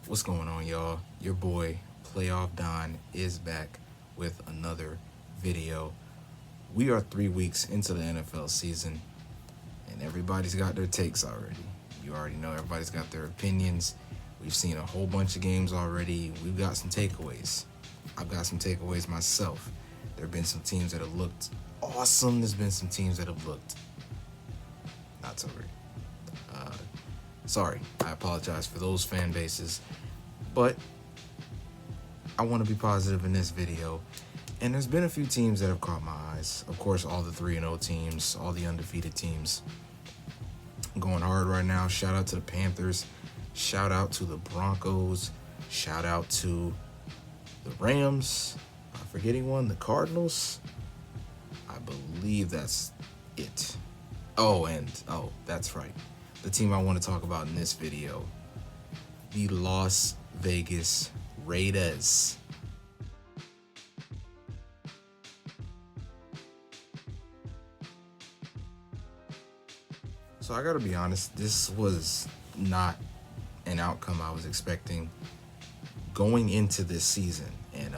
What's going on, y'all? Your boy, Playoff Don, is back with another video. We are 3 weeks into the NFL season, and everybody's got their takes already. You already know everybody's got their opinions. We've seen a whole bunch of games already. We've got some takeaways. I've got some takeaways myself. There have been some teams that have looked awesome. There's been some teams that have looked not so great. Sorry, I apologize for those fan bases, but I want to be positive in this video. And there's been a few teams that have caught my eyes. Of course, all the 3-0 teams, all the undefeated teams going hard right now. Shout out to the Panthers. Shout out to the Broncos. Shout out to the Rams. I'm forgetting one, the Cardinals. I believe that's it. Oh, that's right. The team I want to talk about in this video, the Las Vegas Raiders. So I gotta be honest, this was not an outcome I was expecting going into this season. And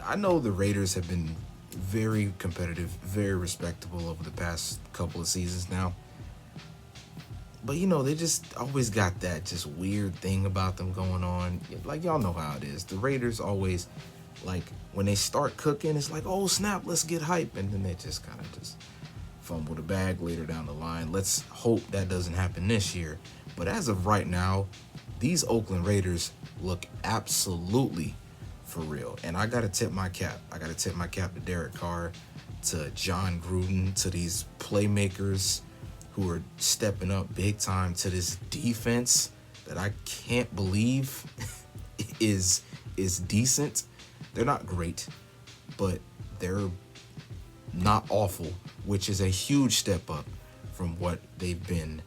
I know the Raiders have been very competitive, very respectable over the past couple of seasons now. But, they just always got that just weird thing about them going on. Like, y'all know how it is. The Raiders always, like, when they start cooking, it's like, oh, snap, let's get hype. And then they just kind of just fumble the bag later down the line. Let's hope that doesn't happen this year. But as of right now, these Oakland Raiders look absolutely for real. And I got to tip my cap. I got to tip my cap to Derek Carr, to John Gruden, to these playmakers who are stepping up big time, to this defense that I can't believe is decent. They're not great, but they're not awful, which is a huge step up from what they've been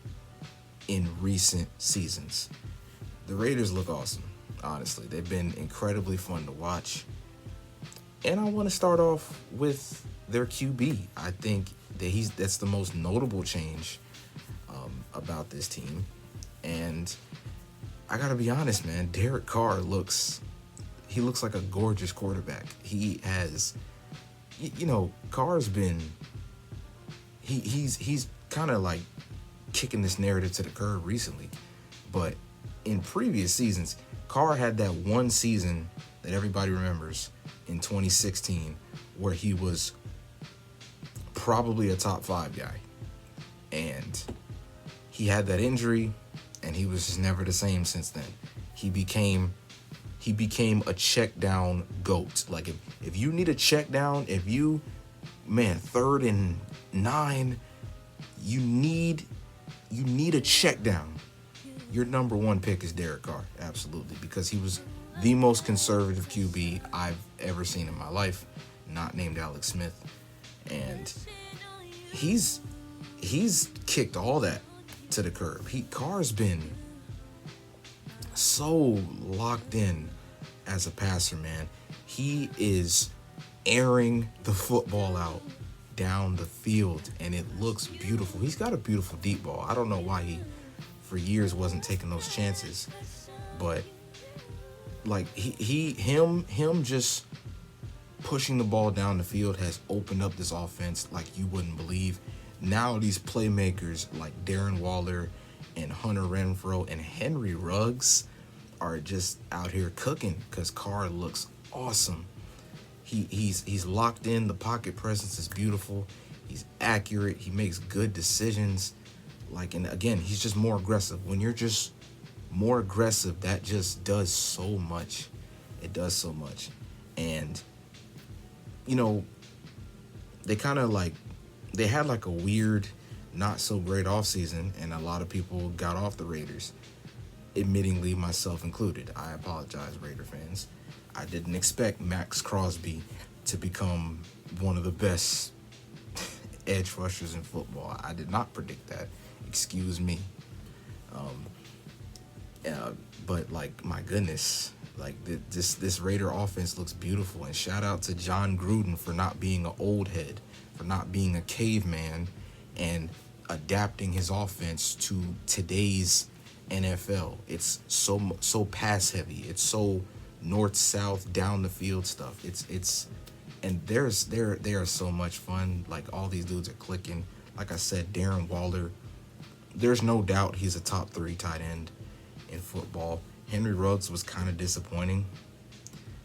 in recent seasons. The Raiders look awesome, honestly. They've been incredibly fun to watch. And I want to start off with their QB. I think that that's the most notable change about this team. And I gotta be honest, man, Derek Carr looks like a gorgeous quarterback. He has, Carr's been, he's kind of like kicking this narrative to the curb recently. But in previous seasons, Carr had that one season that everybody remembers in 2016 where he was probably a top 5 guy. And he had that injury, and he was just never the same since then. He became a check down GOAT. Like if you need a check down, if you, 3rd and 9, you need a check down. Your number one pick is Derek Carr, absolutely, because he was the most conservative QB I've ever seen in my life, not named Alex Smith. And he's kicked all that to the curb. Carr's been so locked in as a passer, man. He is airing the football out down the field, and it looks beautiful. He's got a beautiful deep ball. I don't know why he, for years, wasn't taking those chances, but like him just pushing the ball down the field has opened up this offense like you wouldn't believe. Now these playmakers like Darren Waller and Hunter Renfrow and Henry Ruggs are just out here cooking because Carr looks awesome. He's locked in. The pocket presence is beautiful. He's accurate. He makes good decisions. And again, he's just more aggressive. When you're just more aggressive, that just does so much. It does so much. And they kind of they had a weird, not so great offseason, and a lot of people got off the Raiders, admittingly myself included. I apologize, Raider fans. I didn't expect Max Crosby to become one of the best edge rushers in football. I did not predict that. Excuse me. But my goodness, this Raider offense looks beautiful. And shout out to John Gruden for not being an old head, for not being a caveman, and adapting his offense to today's NFL. It's so pass heavy. It's so north south down the field stuff. It's and they are so much fun. Like all these dudes are clicking. Like I said, Darren Waller. There's no doubt he's a top 3 tight end in football. Henry Ruggs was kind of disappointing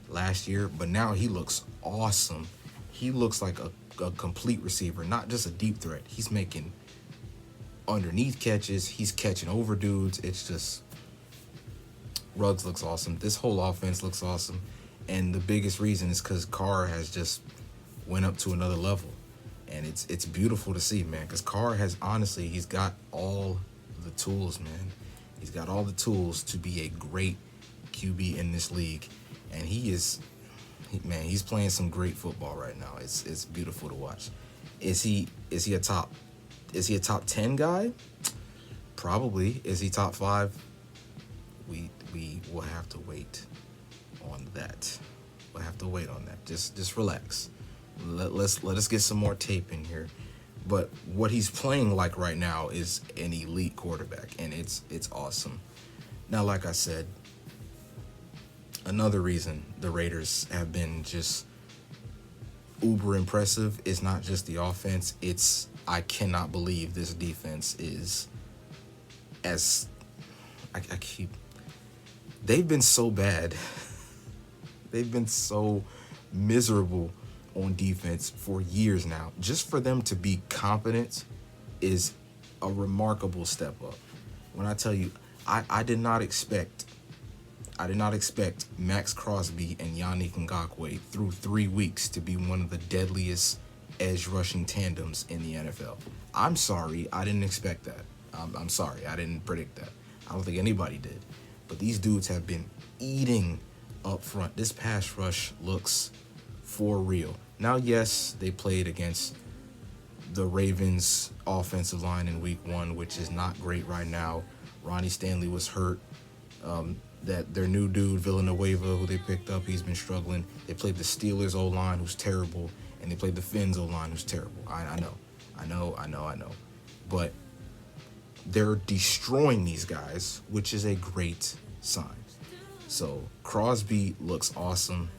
last year, but now he looks awesome. He looks like a complete receiver, not just a deep threat. He's making underneath catches. He's catching over dudes. It's just Ruggs looks awesome. This whole offense looks awesome, and the biggest reason is because Carr has just went up to another level, and it's beautiful to see, man. Because Carr has he's got all the tools, man. He's got all the tools to be a great QB in this league, and he's playing some great football right now. It's beautiful to watch. Is he a top 10 guy? Probably. Is he top 5? We will have to wait on that. We'll have to wait on that. Just relax. Let us get some more tape in here. But what he's playing like right now is an elite quarterback, and it's awesome. Now, like I said, another reason the Raiders have been just uber impressive is not just the offense. I cannot believe this defense is they've been so bad. They've been so miserable on defense for years now. Just for them to be competent is a remarkable step up. When I tell you, I did not expect Max Crosby and Yannick Ngakoue through 3 weeks to be one of the deadliest edge rushing tandems in the NFL. I'm sorry, I didn't expect that. I'm sorry, I didn't predict that. I don't think anybody did. But these dudes have been eating up front. This pass rush looks for real. Now, yes, they played against the Ravens offensive line in week 1, which is not great right now. Ronnie Stanley was hurt. That their new dude, Villanueva, who they picked up, he's been struggling. They played the Steelers O-line, who's terrible, and they played the Finns O-line, who's terrible. I know. But they're destroying these guys, which is a great sign. So Crosby looks awesome.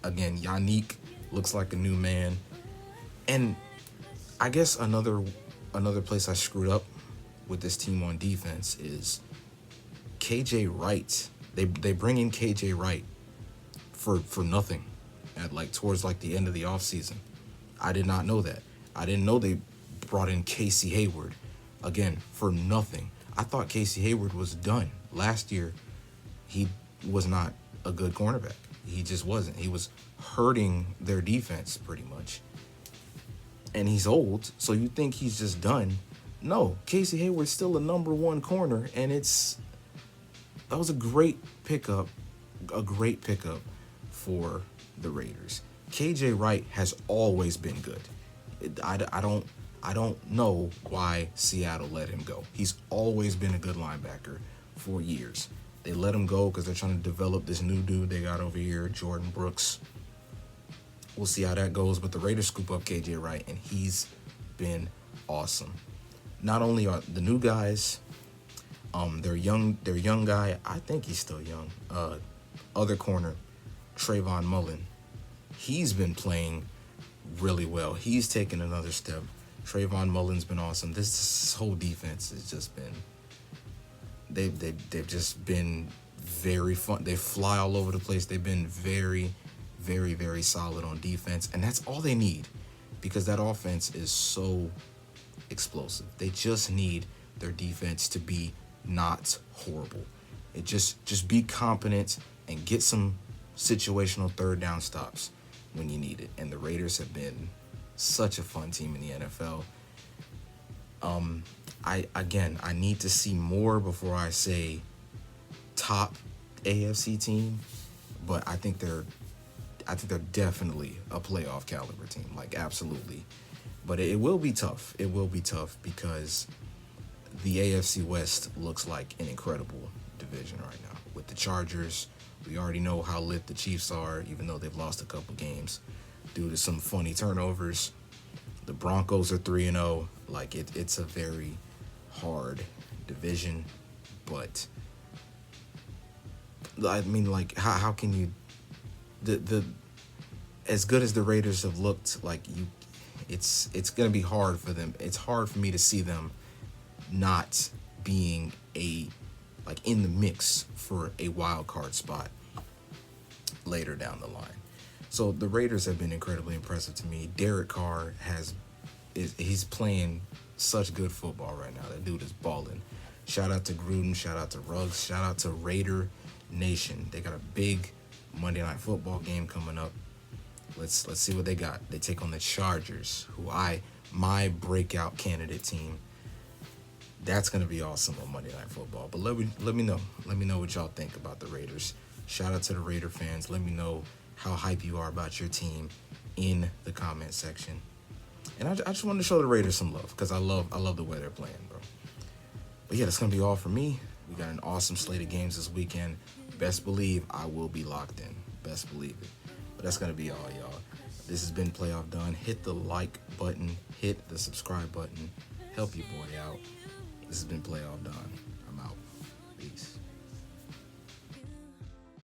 Again, Yannick looks like a new man. And I guess another place I screwed up with this team on defense is KJ Wright. They bring in KJ Wright for nothing towards the end of the offseason. I did not know that. I didn't know they brought in Casey Hayward again for nothing. I thought Casey Hayward was done. Last year, he was not a good cornerback. He just wasn't. He was hurting their defense pretty much. And he's old, so you think he's just done. No, Casey Hayward's still a number 1 corner, and that was a great pickup for the Raiders. KJ Wright has always been good. I don't know why Seattle let him go. He's always been a good linebacker for years. They let him go because they're trying to develop this new dude they got over here, Jordan Brooks. We'll see how that goes, but the Raiders scoop up KJ Wright, and he's been awesome. Not only are the new guys, their young guy, I think he's still young. Other corner, Trayvon Mullen, he's been playing really well. He's taken another step. Trayvon Mullen's been awesome. This whole defense has just been. They've just been very fun. They fly all over the place. They've been very, very, very solid on defense, and that's all they need, because that offense is so explosive. They just need their defense to be not horrible. It just be competent and get some situational third down stops when you need it. And the Raiders have been such a fun team in the NFL. I need to see more before I say top AFC team, but I think they're definitely a playoff caliber team, absolutely. But it will be tough. It will be tough because the AFC West looks like an incredible division right now. With the Chargers, we already know how lit the Chiefs are, even though they've lost a couple games due to some funny turnovers. The Broncos are 3-0. It's a very hard division. but I mean, like, how can you the as good as the Raiders have looked, like it's gonna be hard for them. It's hard for me to see them not being in the mix for a wild card spot later down the line. So the Raiders have been incredibly impressive to me. Derek Carr he's playing such good football right now. That dude is balling. Shout out to Gruden, shout out to Ruggs, shout out to Raider Nation. They got a big Monday Night Football game coming up. Let's see what they got. They take on the Chargers, my breakout candidate team. That's gonna be awesome on Monday Night Football. But let me know. Let me know what y'all think about the Raiders. Shout out to the Raider fans. Let me know how hype you are about your team in the comment section. And I just wanted to show the Raiders some love because I love the way they're playing, bro. But yeah, that's gonna be all for me. We got an awesome slate of games this weekend. Best believe I will be locked in. Best believe it. But that's gonna be all, y'all. This has been Playoff Done. Hit the like button. Hit the subscribe button. Help your boy out. This has been Playoff Done. I'm out. Peace.